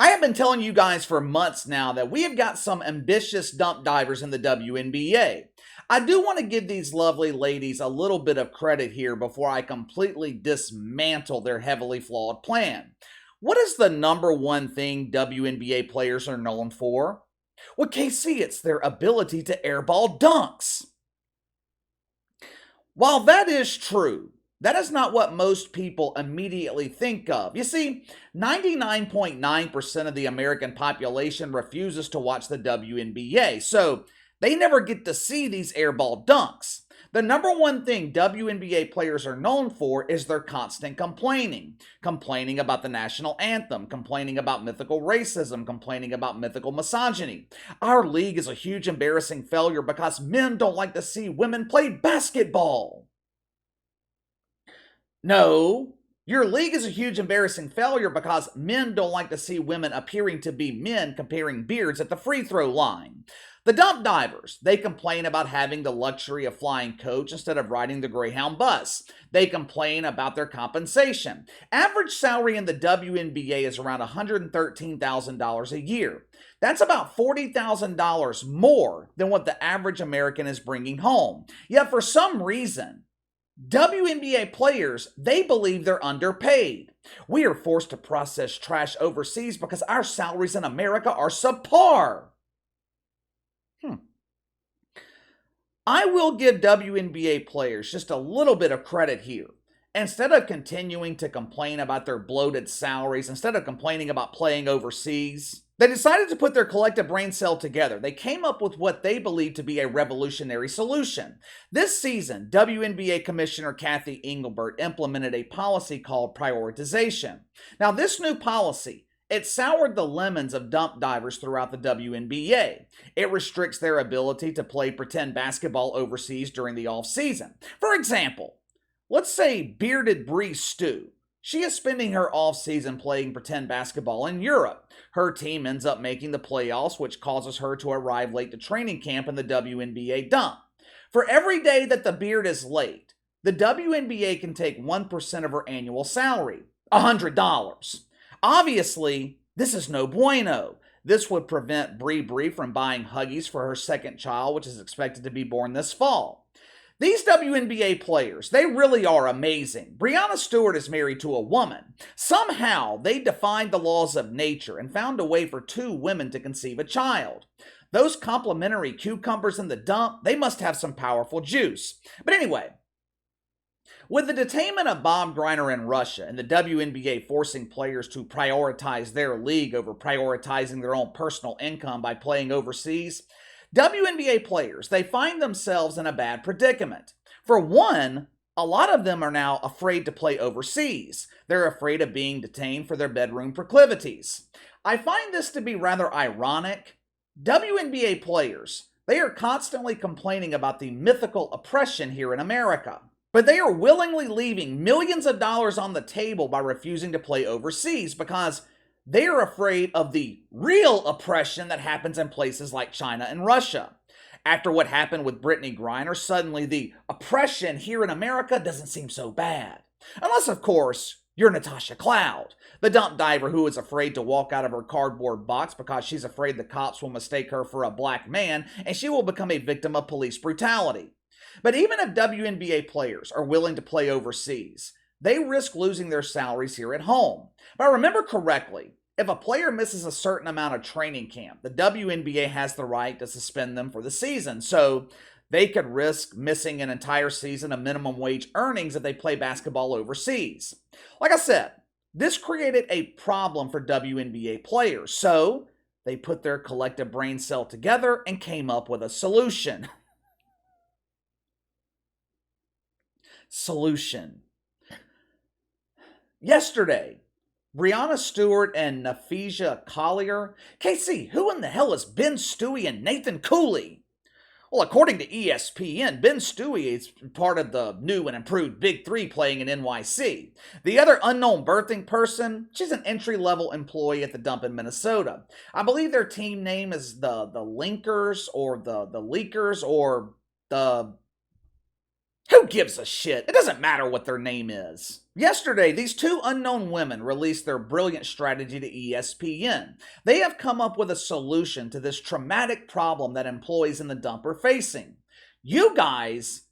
I have been telling you guys for months now that we have got some ambitious dump divers in the WNBA. I do want to give these lovely ladies a little bit of credit here before I completely dismantle their heavily flawed plan. What is the number one thing WNBA players are known for? Well, KC, it's their ability to airball dunks. While that is true, that is not what most people immediately think of. You see, 99.9% of the American population refuses to watch the WNBA, so they never get to see these airball dunks. The number one thing WNBA players are known for is their constant complaining. Complaining about the national anthem, complaining about mythical racism, complaining about mythical misogyny. Our league is a huge embarrassing failure because men don't like to see women play basketball. No, your league is a huge embarrassing failure because men don't like to see women appearing to be men comparing beards at the free throw line. The dump divers, they complain about having the luxury of flying coach instead of riding the Greyhound bus. They complain about their compensation. Average salary in the WNBA is around $113,000 a year. That's about $40,000 more than what the average American is bringing home. Yet for some reason, WNBA players, they believe they're underpaid. We are forced to process trash overseas because our salaries in America are subpar. I will give WNBA players just a little bit of credit here. Instead of continuing to complain about their bloated salaries, instead of complaining about playing overseas, they decided to put their collective brain cell together. They came up with what they believe to be a revolutionary solution. This season, WNBA Commissioner Cathy Engelbert implemented a policy called prioritization. Now, this new policy, it soured the lemons of dump divers throughout the WNBA. It restricts their ability to play pretend basketball overseas during the offseason. For example, let's say bearded Bree Stew. She is spending her offseason playing pretend basketball in Europe. Her team ends up making the playoffs, which causes her to arrive late to training camp in the WNBA dump. For every day that the beard is late, the WNBA can take 1% of her annual salary, $100. Obviously, this is no bueno. This would prevent Bree from buying Huggies for her second child, which is expected to be born this fall. These WNBA players, they really are amazing. Breanna Stewart is married to a woman. Somehow, they defied the laws of nature and found a way for two women to conceive a child. Those complimentary cucumbers in the dump, they must have some powerful juice. But anyway, with the detainment of Bob Greiner in Russia and the WNBA forcing players to prioritize their league over prioritizing their own personal income by playing overseas, WNBA players, they find themselves in a bad predicament. For one, a lot of them are now afraid to play overseas. They're afraid of being detained for their bedroom proclivities. I find this to be rather ironic. WNBA players, they are constantly complaining about the mythical oppression here in America. But they are willingly leaving millions of dollars on the table by refusing to play overseas because they are afraid of the real oppression that happens in places like China and Russia. After what happened with Brittany Griner, suddenly the oppression here in America doesn't seem so bad. Unless, of course, you're Natasha Cloud, the dump diver who is afraid to walk out of her cardboard box because she's afraid the cops will mistake her for a black man and she will become a victim of police brutality. But even if WNBA players are willing to play overseas, they risk losing their salaries here at home. If I remember correctly, if a player misses a certain amount of training camp, the WNBA has the right to suspend them for the season. So they could risk missing an entire season of minimum wage earnings if they play basketball overseas. Like I said, this created a problem for WNBA players. So they put their collective brain cell together and came up with a solution. Yesterday, Breanna Stewart and Napheesa Collier. KC, who in the hell is Ben Stewie and Nathan Cooley? Well, according to ESPN, Ben Stewie is part of the new and improved Big Three playing in NYC. The other unknown birthing person, she's an entry-level employee at the dump in Minnesota. I believe their team name is the Linkers or the Leakers or the Who gives a shit? It doesn't matter what their name is. Yesterday, these two unknown women released their brilliant strategy to ESPN. They have come up with a solution to this traumatic problem that employees in the dump are facing. You guys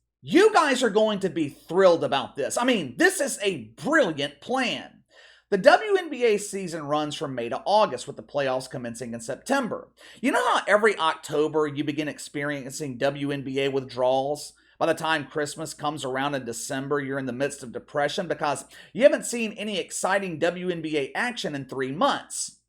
are going to be thrilled about this. I mean, this is a brilliant plan. The WNBA season runs from May to August, with the playoffs commencing in September. You know how every October you begin experiencing WNBA withdrawals? By the time Christmas comes around in December, you're in the midst of depression because you haven't seen any exciting WNBA action in 3 months.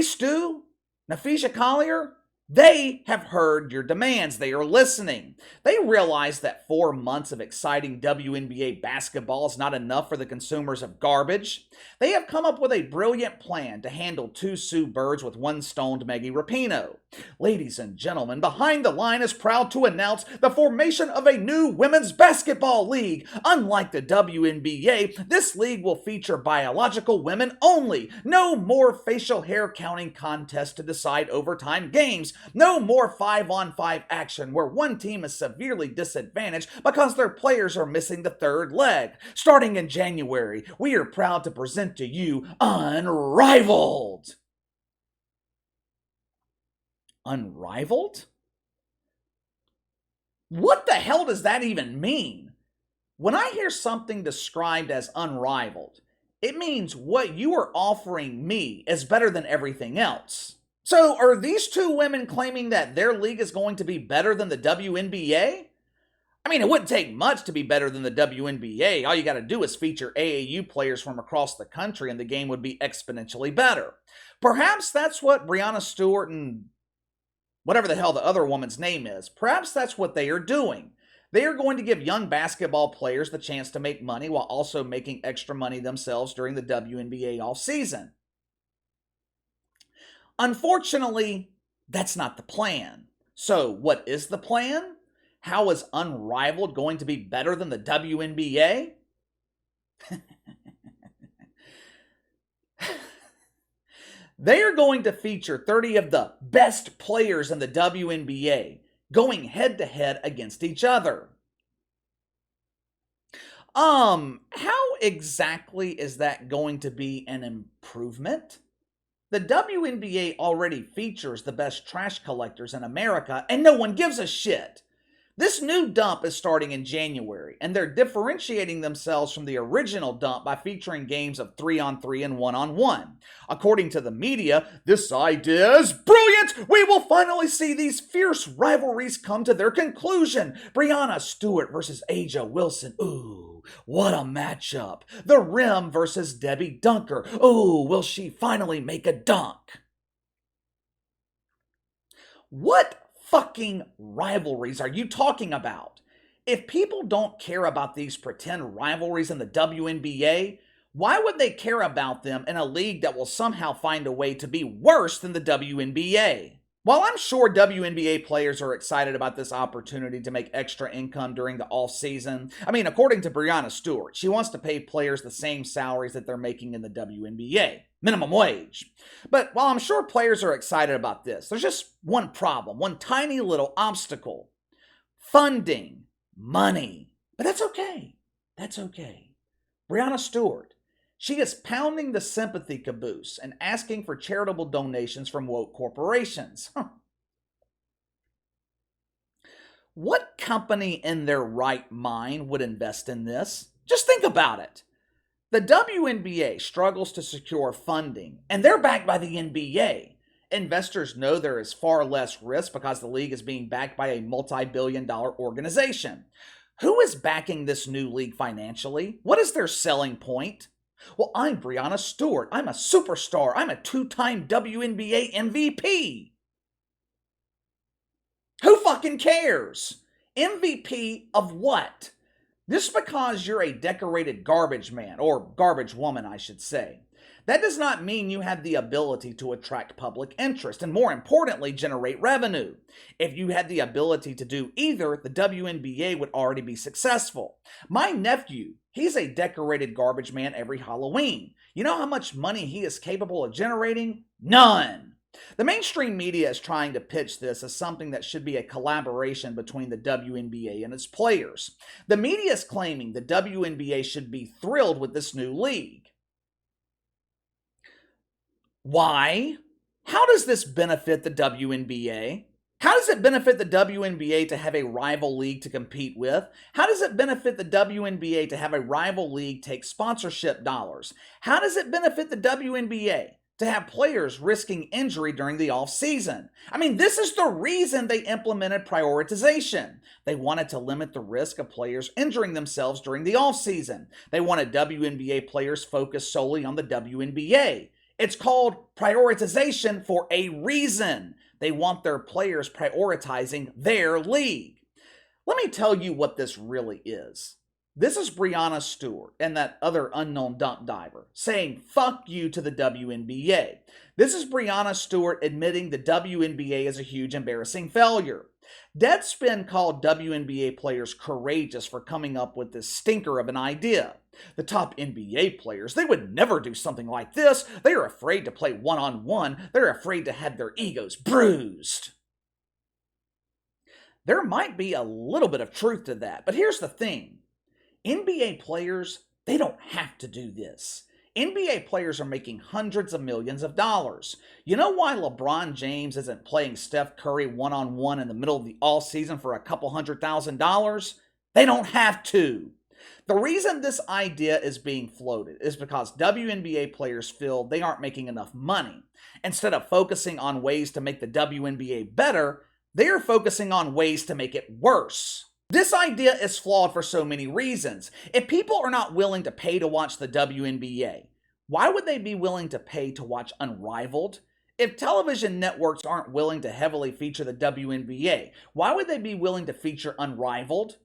Stew, Napheesa, Collier, they have heard your demands. They are listening. They realize that 4 months of exciting WNBA basketball is not enough for the consumers of garbage. They have come up with a brilliant plan to handle 2 Sioux birds with 1 stoned Maggie Rapinoe. Ladies and gentlemen, Behind the Line is proud to announce the formation of a new women's basketball league. Unlike the WNBA, this league will feature biological women only. No more facial hair counting contests to decide overtime games. No more 5-on-5 action where one team is severely disadvantaged because their players are missing the 3rd leg. Starting in January, we are proud to present to you Unrivaled. Unrivaled? What the hell does that even mean? When I hear something described as unrivaled, it means what you are offering me is better than everything else. So are these 2 women claiming that their league is going to be better than the WNBA? I mean, it wouldn't take much to be better than the WNBA. All you got to do is feature AAU players from across the country and the game would be exponentially better. Perhaps that's what Breanna, Stewart, and whatever the hell the other woman's name is, perhaps that's what they are doing. They are going to give young basketball players the chance to make money while also making extra money themselves during the WNBA offseason. Unfortunately, that's not the plan. So, what is the plan? How is Unrivaled going to be better than the WNBA? They are going to feature 30 of the best players in the WNBA going head-to-head against each other. How exactly is that going to be an improvement? The WNBA already features the best trash collectors in America, and no one gives a shit. This new dump is starting in January, and they're differentiating themselves from the original dump by featuring games of 3-on-3 and 1-on-1. According to the media, this idea is brilliant! We will finally see these fierce rivalries come to their conclusion. Breanna Stewart versus Aja Wilson. Ooh, what a matchup. The Rim versus Debbie Dunker. Ooh, will she finally make a dunk? What fucking rivalries are you talking about? If people don't care about these pretend rivalries in the WNBA, why would they care about them in a league that will somehow find a way to be worse than the WNBA? While I'm sure WNBA players are excited about this opportunity to make extra income during the off-season, I mean, according to Breanna Stewart, she wants to pay players the same salaries that they're making in the WNBA. Minimum wage. But while I'm sure players are excited about this, there's just one problem, one tiny little obstacle. Funding. Money. But that's okay. That's okay. Breanna Stewart, she is pounding the sympathy caboose and asking for charitable donations from woke corporations. What company in their right mind would invest in this? Just think about it. The WNBA struggles to secure funding, and they're backed by the NBA. Investors know there is far less risk because the league is being backed by a multi-billion-dollar organization. Who is backing this new league financially? What is their selling point? Well, I'm Breanna Stewart. I'm a superstar. I'm a 2-time WNBA MVP. Who fucking cares? MVP of what? Just because you're a decorated garbage man, or garbage woman, I should say, that does not mean you have the ability to attract public interest and, more importantly, generate revenue. If you had the ability to do either, the WNBA would already be successful. My nephew, he's a decorated garbage man every Halloween. You know how much money he is capable of generating? None. The mainstream media is trying to pitch this as something that should be a collaboration between the WNBA and its players. The media is claiming the WNBA should be thrilled with this new league. Why? How does this benefit the WNBA? How does it benefit the WNBA to have a rival league to compete with? How does it benefit the WNBA to have a rival league take sponsorship dollars? How does it benefit the WNBA to have players risking injury during the offseason? I mean, this is the reason they implemented prioritization. They wanted to limit the risk of players injuring themselves during the offseason. They wanted WNBA players focused solely on the WNBA. It's called prioritization for a reason. They want their players prioritizing their league. Let me tell you what this really is. This is Breanna Stewart and that other unknown dunk diver saying fuck you to the WNBA. This is Breanna Stewart admitting the WNBA is a huge embarrassing failure. Deadspin called WNBA players courageous for coming up with this stinker of an idea. The top NBA players, they would never do something like this. They are afraid to play one-on-one. They're afraid to have their egos bruised. There might be a little bit of truth to that, but here's the thing. NBA players, they don't have to do this. NBA players are making hundreds of millions of dollars. You know why LeBron James isn't playing Steph Curry one-on-one in the middle of the offseason for a couple $100,000? They don't have to. The reason this idea is being floated is because WNBA players feel they aren't making enough money. Instead of focusing on ways to make the WNBA better, they are focusing on ways to make it worse. This idea is flawed for so many reasons. If people are not willing to pay to watch the WNBA, why would they be willing to pay to watch Unrivaled? If television networks aren't willing to heavily feature the WNBA, why would they be willing to feature Unrivaled?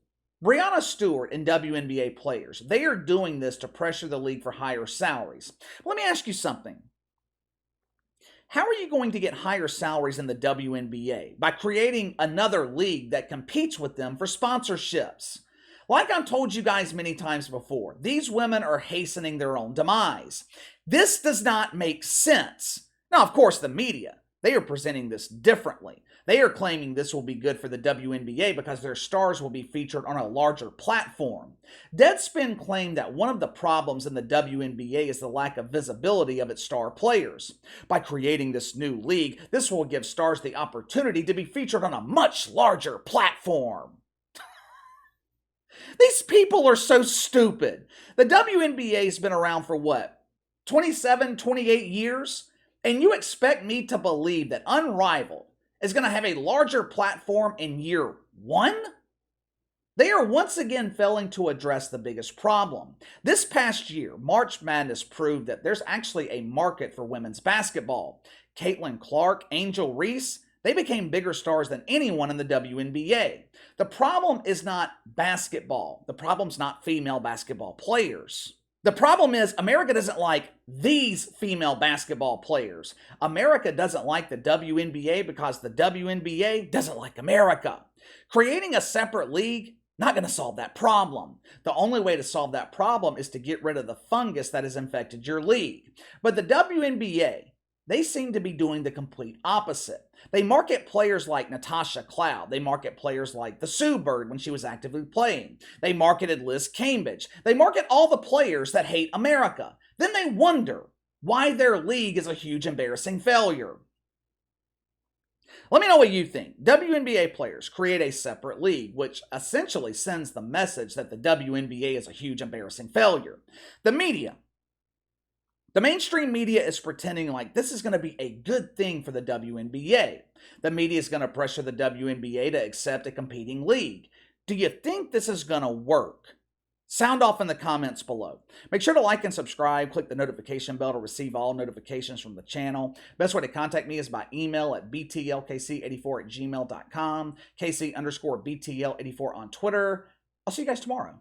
Breanna Stewart and WNBA players, they are doing this to pressure the league for higher salaries. Let me ask you something. How are you going to get higher salaries in the WNBA? By creating another league that competes with them for sponsorships. Like I've told you guys many times before, these women are hastening their own demise. This does not make sense. Now, of course, the media, they are presenting this differently. They are claiming this will be good for the WNBA because their stars will be featured on a larger platform. Deadspin claimed that one of the problems in the WNBA is the lack of visibility of its star players. By creating this new league, this will give stars the opportunity to be featured on a much larger platform. These people are so stupid. The WNBA has been around for what? 27, 28 years? And you expect me to believe that Unrivaled is going to have a larger platform in year one? They are once again failing to address the biggest problem. This past year, March Madness proved that there's actually a market for women's basketball. Caitlin Clark, Angel Reese, they became bigger stars than anyone in the WNBA. The problem is not basketball. The problem's not female basketball players. The problem is America doesn't like these female basketball players. America doesn't like the WNBA because the WNBA doesn't like America. Creating a separate league, not going to solve that problem. The only way to solve that problem is to get rid of the fungus that has infected your league. But the WNBA, they seem to be doing the complete opposite. They market players like Natasha Cloud. They market players like the Sue Bird when she was actively playing. They marketed Liz Cambridge. They market all the players that hate America. Then they wonder why their league is a huge embarrassing failure. Let me know what you think. WNBA players create a separate league, which essentially sends the message that the WNBA is a huge embarrassing failure. The media, the mainstream media is pretending like this is going to be a good thing for the WNBA. The media is going to pressure the WNBA to accept a competing league. Do you think this is going to work? Sound off in the comments below. Make sure to like and subscribe. Click the notification bell to receive all notifications from the channel. Best way to contact me is by email at btlkc84@gmail.com, KC_BTL84 on Twitter. I'll see you guys tomorrow.